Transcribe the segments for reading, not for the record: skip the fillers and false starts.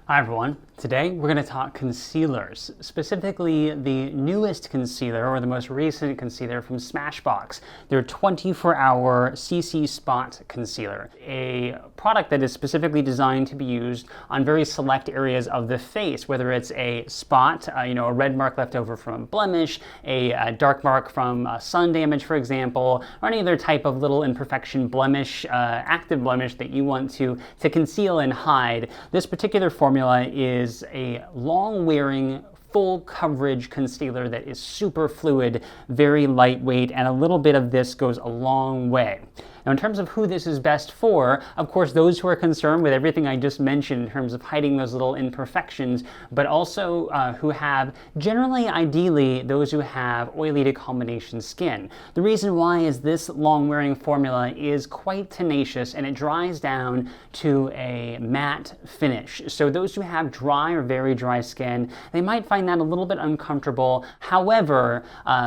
Hi everyone. Today we're going to talk concealers, specifically the newest concealer or the most recent concealer from Smashbox, their 24-hour CC Spot Concealer, a product that is specifically designed to be used on very select areas of the face, whether it's a spot, a red mark left over from a blemish, a dark mark from sun damage, for example, or any other type of little imperfection blemish, active blemish that you want to conceal and hide. This particular formula is a long-wearing full coverage concealer that is super fluid, very lightweight, and a little bit of this goes a long way. Now, in terms of who this is best for, of course, those who are concerned with everything I just mentioned in terms of hiding those little imperfections, but also who have, generally, ideally, those who have oily to combination skin. The reason why is this long-wearing formula is quite tenacious and it dries down to a matte finish. So those who have dry or very dry skin, they might find that a little bit uncomfortable. However,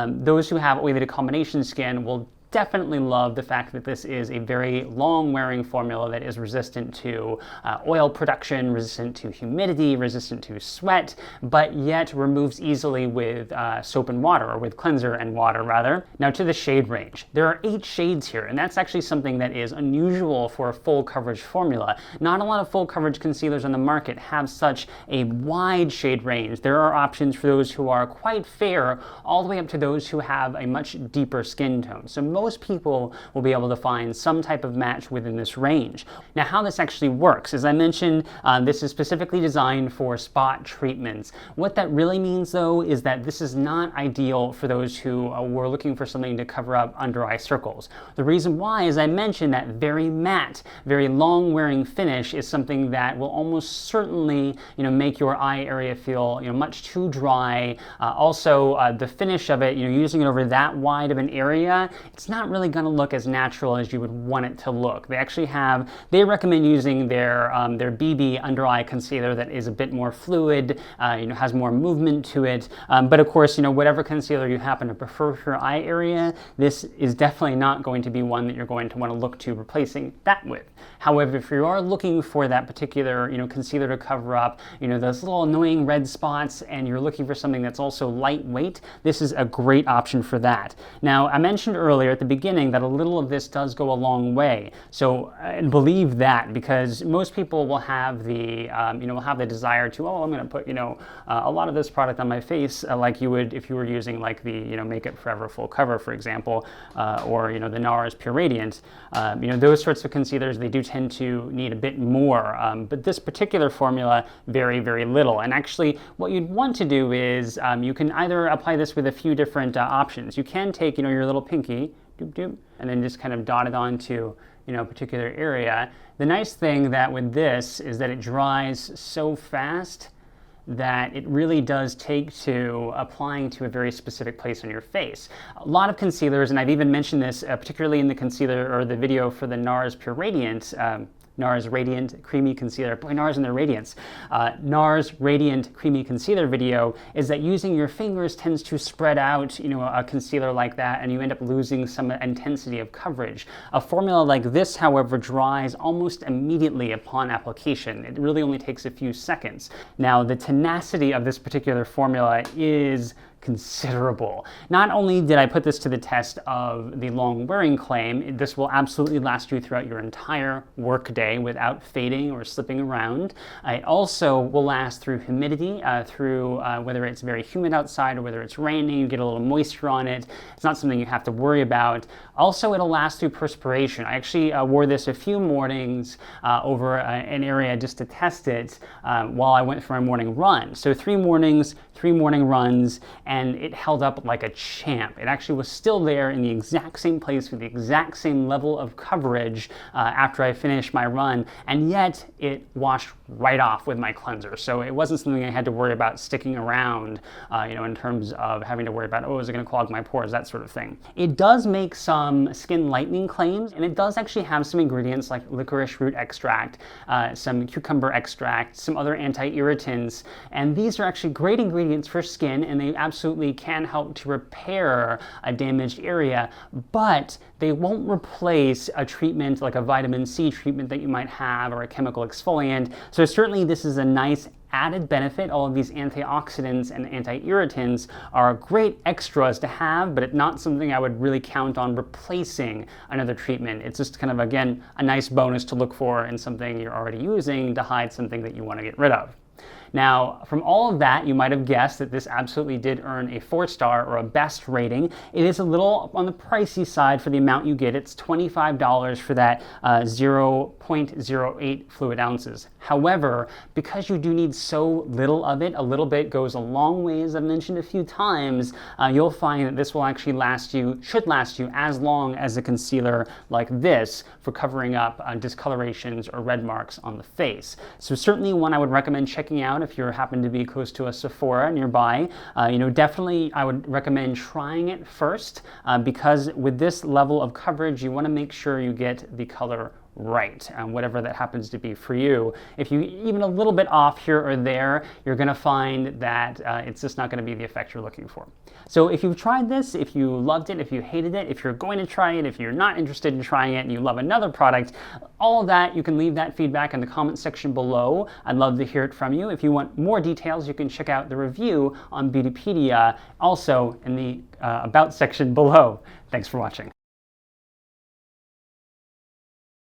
those who have oily to combination skin will definitely love the fact that this is a very long-wearing formula that is resistant to oil production, resistant to humidity, resistant to sweat, but yet removes easily with soap and water, or with cleanser and water, rather. Now to the shade range. There are 8 shades here, and that's actually something that is unusual for a full coverage formula. Not a lot of full coverage concealers on the market have such a wide shade range. There are options for those who are quite fair, all the way up to those who have a much deeper skin tone. So most people will be able to find some type of match within this range. Now, how this actually works, as I mentioned, this is specifically designed for spot treatments. What that really means, though, is that this is not ideal for those who were looking for something to cover up under eye circles. The reason why, as I mentioned, that very matte, very long-wearing finish is something that will almost certainly, make your eye area feel, much too dry. Also, the finish of it, using it over that wide of an area, it's not really going to look as natural as you would want it to look. They recommend using their BB under eye concealer that is a bit more fluid, has more movement to it. But of course, whatever concealer you happen to prefer for your eye area, this is definitely not going to be one that you're going to want to look to replacing that with. However, if you are looking for that particular, concealer to cover up, those little annoying red spots, and you're looking for something that's also lightweight, this is a great option for that. Now, I mentioned earlier at the beginning that a little of this does go a long way. So, and believe that, because most people will have the, desire to, I'm going to put, a lot of this product on my face, like you would if you were using like the, Make It Forever Full Cover, for example, or, the NARS Pure Radiant. Those sorts of concealers, they do tend to need a bit more, but this particular formula, very, very little. And actually, what you'd want to do is you can either apply this with a few different options. You can take, your little pinky, doop, doop, and then just kind of dot it onto, a particular area. The nice thing that with this is that it dries so fast that it really does take to applying to a very specific place on your face. A lot of concealers, and I've even mentioned this, particularly in the concealer or the video for the NARS Pure Radiant, NARS Radiant Creamy Concealer. Boy, NARS and their radiance. NARS Radiant Creamy Concealer video is that using your fingers tends to spread out, a concealer like that, and you end up losing some intensity of coverage. A formula like this, however, dries almost immediately upon application. It really only takes a few seconds. Now, the tenacity of this particular formula is considerable. Not only did I put this to the test of the long wearing claim, this will absolutely last you throughout your entire workday without fading or slipping around. It also will last through humidity, through whether it's very humid outside or whether it's raining, you get a little moisture on it. It's not something you have to worry about. Also, it'll last through perspiration. I actually wore this a few mornings over an area just to test it while I went for my morning run. So 3 mornings, 3 morning runs, and it held up like a champ. It actually was still there in the exact same place with the exact same level of coverage after I finished my run, and yet it washed right off with my cleanser. So it wasn't something I had to worry about sticking around, in terms of having to worry about, is it going to clog my pores, that sort of thing. It does make some skin lightening claims, and it does actually have some ingredients like licorice root extract, some cucumber extract, some other anti-irritants, and these are actually great ingredients for skin, and they absolutely absolutely can help to repair a damaged area, but they won't replace a treatment like a vitamin C treatment that you might have or a chemical exfoliant. So certainly this is a nice added benefit. All of these antioxidants and anti-irritants are great extras to have, but it's not something I would really count on replacing another treatment. It's just kind of, again, a nice bonus to look for in something you're already using to hide something that you want to get rid of. Now, from all of that, you might have guessed that this absolutely did earn a 4-star or a best rating. It is a little on the pricey side for the amount you get. It's $25 for that 0.08 fluid ounces. However, because you do need so little of it, a little bit goes a long way, as I've mentioned a few times, you'll find that this will actually should last you as long as a concealer like this for covering up discolorations or red marks on the face. So certainly one I would recommend checking out if you happen to be close to a Sephora nearby. Definitely I would recommend trying it first because with this level of coverage, you want to make sure you get the color right, whatever that happens to be for you. If you even a little bit off here or there, you're going to find that it's just not going to be the effect you're looking for. So if you've tried this, if you loved it, if you hated it, if you're going to try it, if you're not interested in trying it and you love another product, all of that, you can leave that feedback in the comment section below. I'd love to hear it from you. If you want more details, you can check out the review on Beautypedia, also in the About section below. Thanks for watching.